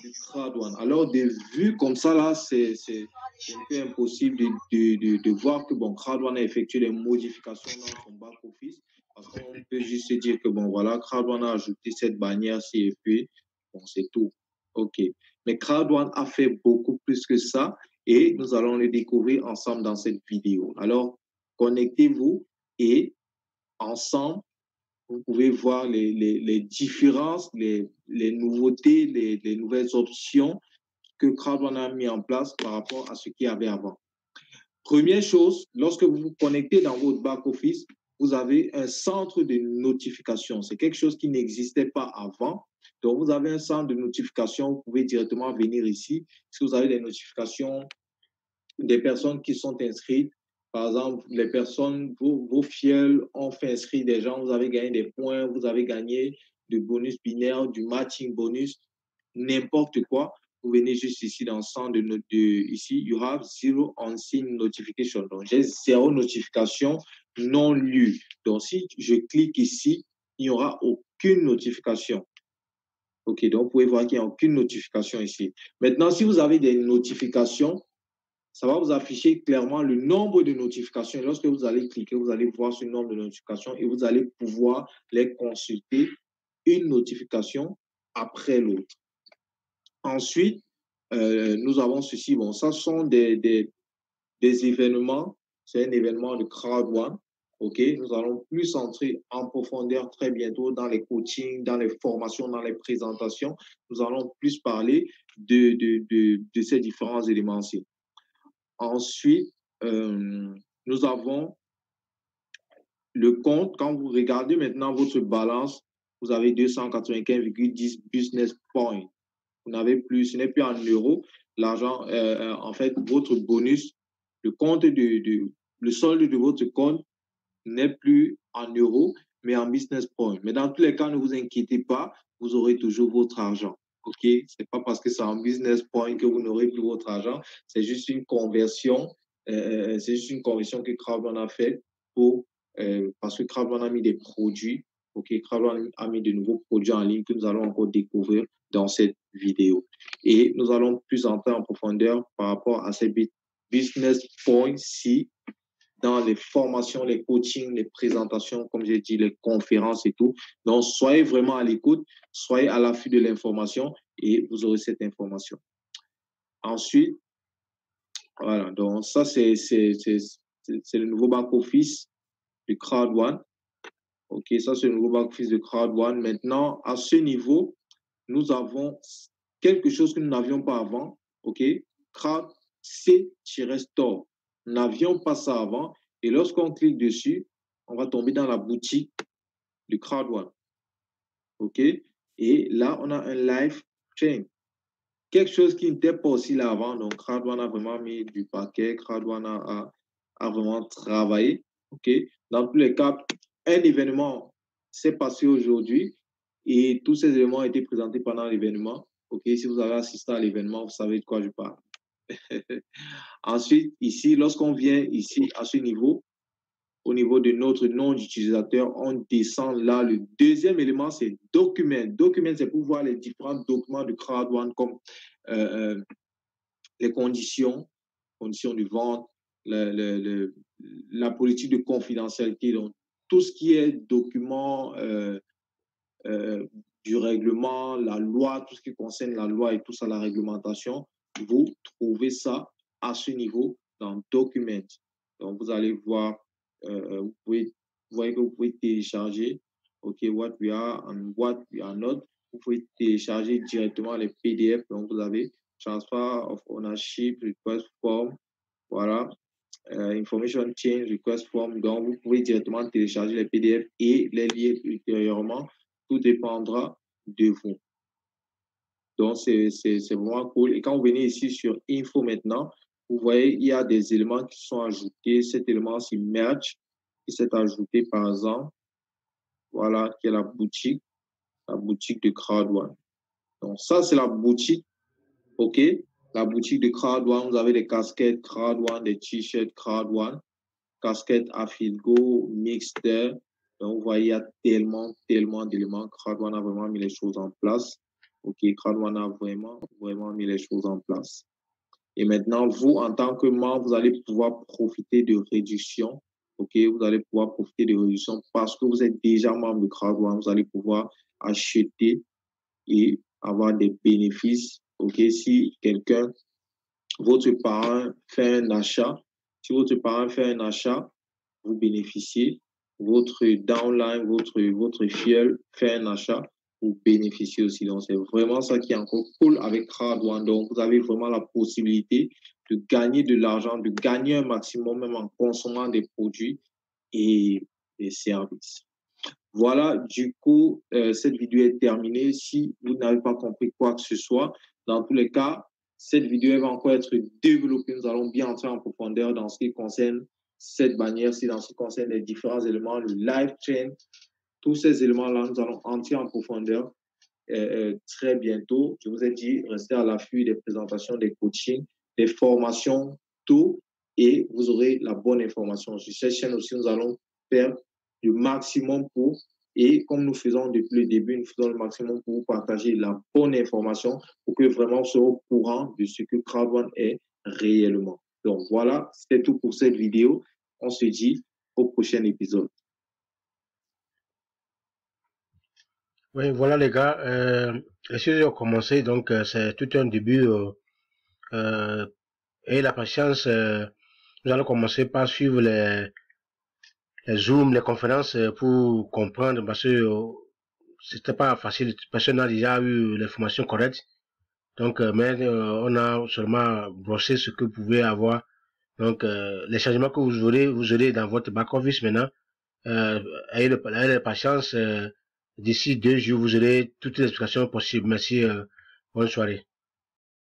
du CrowdOne. Alors, de vue comme ça, là, c'est un peu impossible de voir que, bon, CrowdOne a effectué des modifications dans son back-office, parce qu'on peut juste se dire que, bon, voilà, CrowdOne a ajouté cette bannière-ci et puis, bon, c'est tout. OK. Mais CrowdOne a fait beaucoup plus que ça et nous allons le découvrir ensemble dans cette vidéo. Alors, connectez-vous et ensemble, vous pouvez voir les différences, les nouveautés, les nouvelles options que CrowdOne a mis en place par rapport à ce qu'il y avait avant. Première chose, lorsque vous vous connectez dans votre back-office, vous avez un centre de notification. C'est quelque chose qui n'existait pas avant. Donc, vous avez un centre de notification. Vous pouvez directement venir ici. Si vous avez des notifications des personnes qui sont inscrites, par exemple, les personnes, vos fieles ont fait inscrire des gens, vous avez gagné des points, vous avez gagné du bonus binaire, du matching bonus, n'importe quoi. Vous venez juste ici dans le centre ici, you have zero unseen notification. Donc, j'ai zéro notification non lue. Donc, si je clique ici, il n'y aura aucune notification. OK, donc vous pouvez voir qu'il n'y a aucune notification ici. Maintenant, si vous avez des notifications, ça va vous afficher clairement le nombre de notifications. Et lorsque vous allez cliquer, vous allez voir ce nombre de notifications et vous allez pouvoir les consulter une notification après l'autre. Ensuite, nous avons ceci. Bon, ça sont des événements. C'est un événement de CrowdOne. OK, nous allons plus entrer en profondeur très bientôt dans les coachings, dans les formations, dans les présentations. Nous allons plus parler de ces différents éléments-ci. Ensuite, nous avons le compte. Quand vous regardez maintenant votre balance, vous avez 295,10 business points. Vous n'avez plus, ce n'est plus en euros. L'argent, en fait, votre bonus, le compte le solde de votre compte n'est plus en euros, mais en business points. Mais dans tous les cas, ne vous inquiétez pas, vous aurez toujours votre argent. OK? C'est pas parce que c'est en business point que vous n'aurez plus votre argent. C'est juste une conversion. C'est juste une conversion que CrowdOne a fait parce que CrowdOne a mis des produits. OK? CrowdOne a mis de nouveaux produits en ligne que nous allons encore découvrir dans cette vidéo. Et nous allons plus entrer en profondeur par rapport à ces business points-ci dans les formations, les coachings, les présentations, comme j'ai dit, les conférences et tout. Donc, soyez vraiment à l'écoute, soyez à l'affût de l'information et vous aurez cette information. Ensuite, voilà, donc ça, c'est le nouveau back-office du CrowdOne. OK, ça, c'est le nouveau back-office de CrowdOne. Maintenant, à ce niveau, nous avons quelque chose que nous n'avions pas avant. OK, Crowd C-Store. Nous n'avions pas ça avant. Et lorsqu'on clique dessus, on va tomber dans la boutique du CrowdOne. OK? Et là, on a un live chain. Quelque chose qui n'était pas aussi là avant. Donc, CrowdOne a vraiment mis du paquet. CrowdOne a vraiment travaillé. OK? Dans tous les cas, un événement s'est passé aujourd'hui et tous ces éléments ont été présentés pendant l'événement. OK? Si vous avez assisté à l'événement, vous savez de quoi je parle. Ensuite, ici, lorsqu'on vient ici à ce niveau, au niveau de notre nom d'utilisateur, on descend là. Le deuxième élément, c'est document. Document, c'est pour voir les différents documents de CrowdOne comme les conditions de vente, la politique de confidentialité. Donc, tout ce qui est document du règlement, la loi, tout ce qui concerne la loi et tout ça, la réglementation, vous trouvez ça à ce niveau dans Document. Donc, vous allez voir, vous voyez que vous pouvez télécharger, OK, what we are and what we are not. Vous pouvez télécharger directement les PDF. Donc, vous avez Transfer of Ownership, Request Form, voilà, Information Change, Request Form. Donc, vous pouvez directement télécharger les PDF et les lier ultérieurement. Tout dépendra de vous. Donc, c'est vraiment cool. Et quand vous venez ici sur Info maintenant, vous voyez, il y a des éléments qui sont ajoutés. Cet élément, c'est Merge, qui s'est ajouté, par exemple. Voilà, qui est la boutique de CrowdOne. Donc, ça, c'est la boutique. OK? La boutique de CrowdOne. Vous avez des casquettes CrowdOne, des t-shirts CrowdOne, casquettes Affilgo, Mixter. Donc, vous voyez, il y a tellement d'éléments. CrowdOne a vraiment mis les choses en place. OK, CrowdOne a vraiment mis les choses en place. Et maintenant, vous, en tant que membre, vous allez pouvoir profiter de réductions. OK, vous allez pouvoir profiter de réductions parce que vous êtes déjà membre de CrowdOne. Vous allez pouvoir acheter et avoir des bénéfices. OK, si quelqu'un, votre parent fait un achat, si votre parent fait un achat, vous bénéficiez. Votre downline, votre filleul fait un achat, vous bénéficiez aussi. Donc, c'est vraiment ça qui est encore cool avec CrowdOne. Donc, vous avez vraiment la possibilité de gagner de l'argent, de gagner un maximum même en consommant des produits et des services. Voilà, du coup, cette vidéo est terminée. Si vous n'avez pas compris quoi que ce soit, dans tous les cas, cette vidéo va encore être développée. Nous allons bien entrer en profondeur dans ce qui concerne cette bannière-ci, dans ce qui concerne les différents éléments, le live chain, tous ces éléments-là, nous allons entrer en profondeur très bientôt. Je vous ai dit, restez à l'affût des présentations, des coachings, des formations, tout, et vous aurez la bonne information. Sur cette chaîne aussi, nous allons faire le maximum pour, et comme nous faisons depuis le début, nous faisons le maximum pour vous partager la bonne information pour que vraiment vous soyez au courant de ce que CrowdOne est réellement. Donc voilà, c'est tout pour cette vidéo. On se dit au prochain épisode. Oui, voilà les gars, les choses ont commencé, donc c'est tout un début. Et la patience, nous allons commencer par suivre les Zooms, les conférences pour comprendre, parce que c'était pas facile, personne n'a déjà eu l'information correcte. Donc, mais on a seulement brossé ce que vous pouvez avoir. Donc, les changements que vous aurez dans votre back-office maintenant. Ayez la patience. D'ici 2 jours, vous aurez toutes les explications possibles. Merci. Bonne soirée.